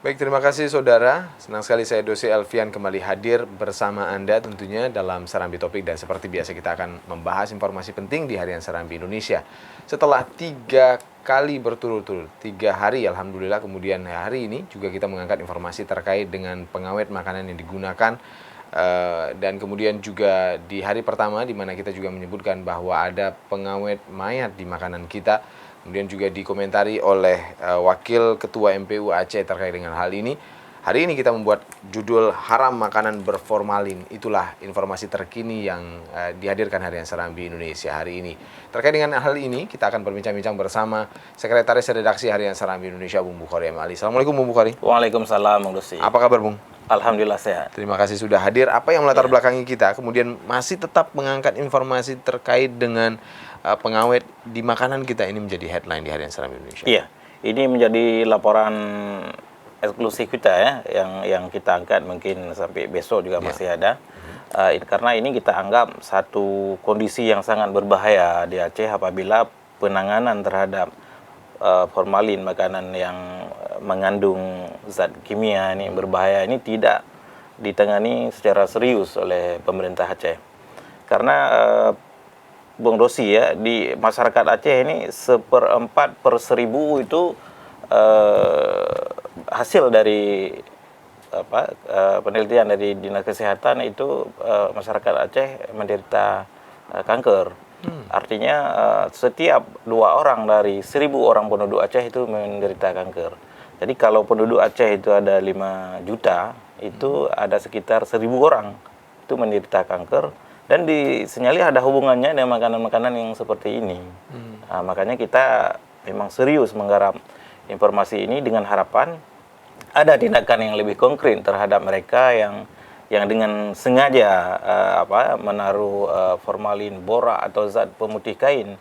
Baik, terima kasih saudara. Senang sekali saya Dosi Elvian kembali hadir bersama Anda tentunya dalam Serambi Topik. Dan seperti biasa kita akan membahas informasi penting di Harian Serambi Indonesia. Setelah 3 kali berturut-turut, 3 hari Alhamdulillah, kemudian hari ini juga kita mengangkat informasi terkait dengan pengawet makanan yang digunakan. Dan kemudian juga di hari pertama di mana kita juga menyebutkan bahwa ada pengawet mayat di makanan kita. Kemudian juga dikomentari oleh Wakil Ketua MPU Aceh terkait dengan hal ini. Hari ini kita membuat judul Haram Makanan Berformalin. Itulah informasi terkini yang dihadirkan Harian Serambi Indonesia hari ini. Terkait dengan hal ini, kita akan berbincang-bincang bersama Sekretaris Redaksi Harian Serambi Indonesia, Bung Bukhari M. Ali. Assalamualaikum, Bung Bukhari. Waalaikumsalam, Bung Dosi. Apa kabar, Bung? Alhamdulillah sehat. Terima kasih sudah hadir. Apa yang melatar belakangi kita, kemudian masih tetap mengangkat informasi terkait dengan pengawet di makanan kita ini menjadi headline di Harian Serambi Indonesia. Iya, ini menjadi laporan eksklusif kita ya, yang kita angkat mungkin sampai besok juga masih ada. Karena ini kita anggap satu kondisi yang sangat berbahaya di Aceh apabila penanganan terhadap formalin, makanan yang mengandung zat kimia ini berbahaya ini tidak ditangani secara serius oleh pemerintah Aceh. Karena Bung Dosi ya, di masyarakat Aceh ini 1/4/1000 itu hasil dari penelitian dari Dinas Kesehatan itu masyarakat Aceh menderita kanker. Artinya setiap 2 orang dari 1000 orang penduduk Aceh itu menderita kanker. Jadi kalau penduduk Aceh itu ada 5 juta, itu ada sekitar 1000 orang itu menderita kanker. Dan disinyalir ada hubungannya dengan makanan-makanan yang seperti ini. Makanya kita memang serius menggarap informasi ini dengan harapan ada tindakan yang lebih konkret terhadap mereka yang dengan sengaja menaruh formalin, borak atau zat pemutih kain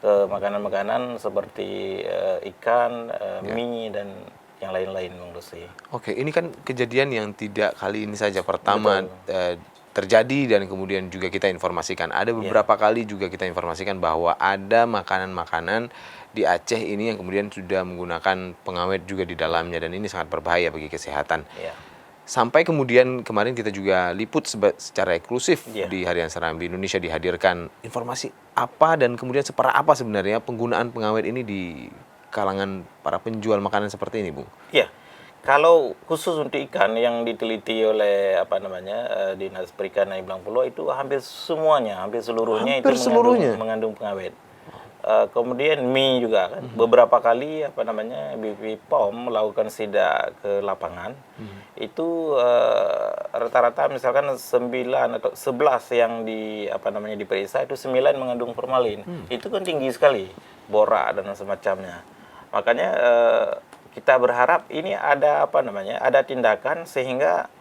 ke makanan-makanan seperti ikan, mie dan yang lain-lain, Bung Dosi. Oke, ini kan kejadian yang tidak kali ini saja pertama terjadi dan kemudian juga kita informasikan. Ada beberapa kali juga kita informasikan bahwa ada makanan-makanan di Aceh ini yang kemudian sudah menggunakan pengawet juga di dalamnya dan ini sangat berbahaya bagi kesehatan. Sampai kemudian kemarin kita juga liput secara eksklusif di Harian Serambi Indonesia dihadirkan informasi apa dan kemudian separah apa sebenarnya penggunaan pengawet ini di kalangan para penjual makanan seperti ini, Bung. Iya. Kalau khusus untuk ikan yang diteliti oleh Dinas Perikanan Imblang Pulau itu hampir seluruhnya mengandung pengawet. Kemudian mie juga kan. Beberapa kali BP POM melakukan sidak ke lapangan. Itu rata-rata misalkan 9 atau 11 yang diperiksa itu 9 mengandung formalin. Itu kan tinggi sekali, borak dan semacamnya. Makanya kita berharap ini ada ada tindakan sehingga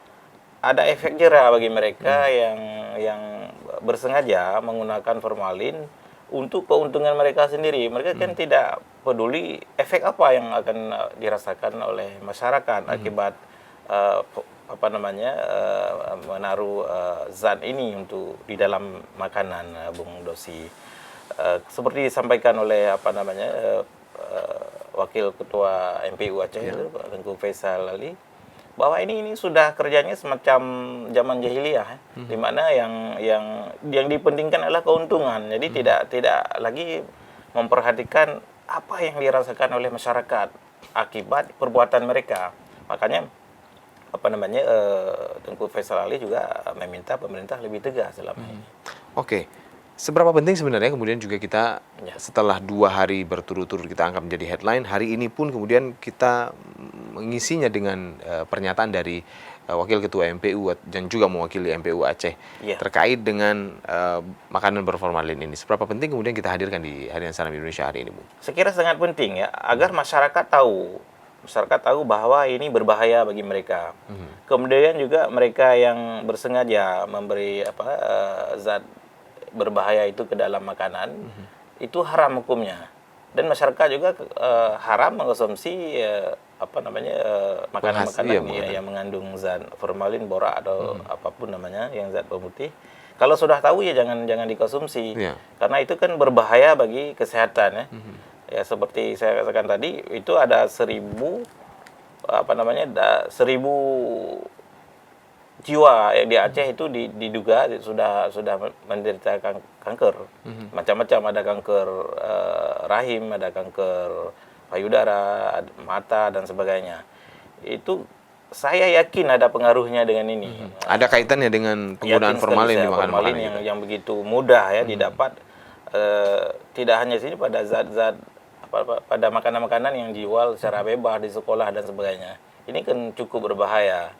ada efek jera bagi mereka yang bersengaja menggunakan formalin untuk keuntungan mereka sendiri. Mereka kan tidak peduli efek apa yang akan dirasakan oleh masyarakat akibat menaruh zat ini untuk di dalam makanan, Bung Dosi. Seperti disampaikan oleh Wakil Ketua MPU Aceh itu Pak Tengku Faisal Ali, bahwa ini sudah kerjanya semacam zaman jahiliyah, di mana yang dipentingkan adalah keuntungan. Jadi tidak lagi memperhatikan apa yang dirasakan oleh masyarakat akibat perbuatan mereka. Makanya Tengku Faisal Ali juga meminta pemerintah lebih tegas dalam ini. Oke. Seberapa penting sebenarnya kemudian juga kita setelah 2 hari berturut-turut kita anggap menjadi headline, hari ini pun kemudian kita mengisinya dengan pernyataan dari Wakil Ketua MPU dan juga mewakili MPU Aceh terkait dengan makanan berformalin ini. Seberapa penting kemudian kita hadirkan di Harian Serambi Indonesia hari ini, Bu? Sekira sangat penting ya, agar masyarakat tahu bahwa ini berbahaya bagi mereka. Kemudian juga mereka yang bersengaja memberi zat berbahaya itu ke dalam makanan, itu haram hukumnya. Dan masyarakat juga haram mengkonsumsi makanan-makanan yang mengandung zat formalin, borak atau apapun yang zat pemutih. Kalau sudah tahu ya jangan dikonsumsi. Karena itu kan berbahaya bagi kesehatan ya. Ya seperti saya katakan tadi, itu ada 1000 1.000 jiwa yang di Aceh itu diduga sudah menderita kanker. Macam-macam, ada kanker rahim, ada kanker payudara, mata dan sebagainya. Itu saya yakin ada pengaruhnya dengan ini. Ada kaitannya dengan penggunaan formalin di makanan-makanan yang begitu mudah ya didapat, tidak hanya sini, pada zat-zat pada makanan-makanan yang dijual secara bebas di sekolah dan sebagainya. Ini kan cukup berbahaya.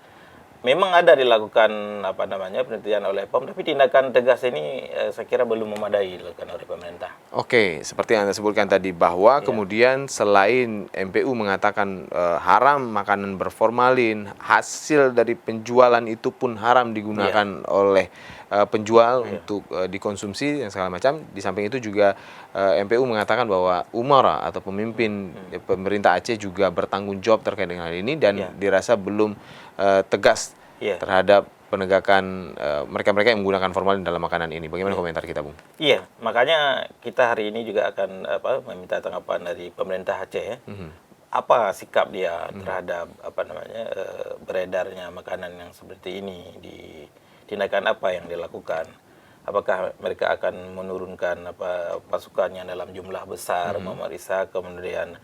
Memang ada dilakukan penelitian oleh POM, tapi tindakan tegas ini saya kira belum memadai dilakukan oleh pemerintah. Oke, seperti yang Anda sebutkan tadi bahwa kemudian selain MPU mengatakan haram makanan berformalin, hasil dari penjualan itu pun haram digunakan oleh penjual untuk dikonsumsi yang segala macam. Di samping itu juga MPU mengatakan bahwa umara atau pemimpin pemerintah Aceh juga bertanggung jawab terkait dengan hal ini dan dirasa belum tegas terhadap penegakan mereka-mereka yang menggunakan formalin dalam makanan ini. Bagaimana komentar kita, Bung? Iya, makanya kita hari ini juga akan meminta tanggapan dari pemerintah Aceh ya. Apa sikap dia terhadap beredarnya makanan yang seperti ini, di tindakan apa yang dilakukan? Apakah mereka akan menurunkan pasukannya dalam jumlah besar, memeriksa, kemudian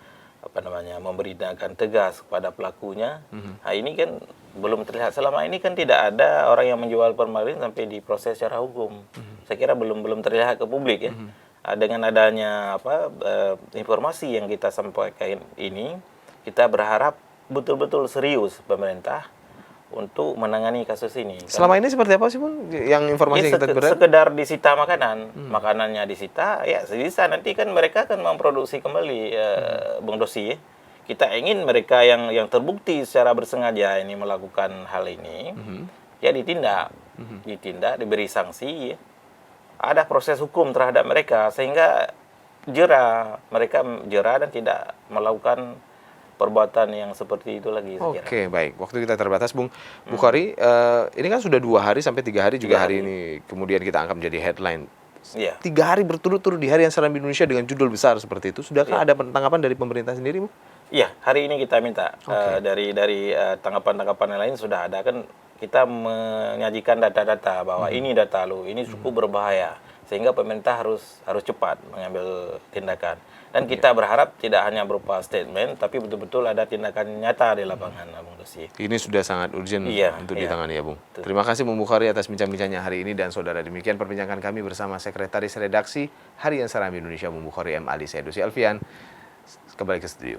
memberi tindakan tegas kepada pelakunya? Nah, ini kan belum terlihat. Selama ini kan tidak ada orang yang menjual formalin sampai diproses secara hukum. Saya kira belum terlihat ke publik ya. Dengan adanya informasi yang kita sampaikan ini, kita berharap betul-betul serius pemerintah untuk menangani kasus ini. Selama ini seperti apa sih, Bung? Yang informasi yang kita beredar? Sekedar disita makanannya disita, ya sebisa nanti kan mereka akan memproduksi kembali, Bung Dosi. Kita ingin mereka yang terbukti secara bersengaja ini melakukan hal ini, ya ditindak, diberi sanksi, ya. Ada proses hukum terhadap mereka sehingga mereka jera dan tidak melakukan perbuatan yang seperti itu lagi. Oke, baik. Waktu kita terbatas, Bung Bukhari. Ini kan sudah 2 hari sampai 3 hari juga hari ini kemudian kita angkat menjadi headline. 3 hari berturut-turut di Harian Serambi Indonesia dengan judul besar seperti itu. Sudahkah ada tanggapan dari pemerintah sendiri, Bu? Iya, hari ini kita minta dari tanggapan-tanggapan yang lain sudah ada, kan kita menyajikan data-data bahwa ini data ini cukup berbahaya, sehingga pemerintah harus cepat mengambil tindakan. Dan kita berharap tidak hanya berupa statement, tapi betul-betul ada tindakan nyata di lapangan, Bung Dosi. Ini sudah sangat urgent untuk ditangani ya, Bung. Terima kasih Bung Bukhari atas bincang-bincangnya hari ini. Dan saudara, demikian perbincangan kami bersama Sekretaris Redaksi Harian Serambi Indonesia, Bung Bukhari M. Ali. Saya Dosi Alfian, kembali ke studio.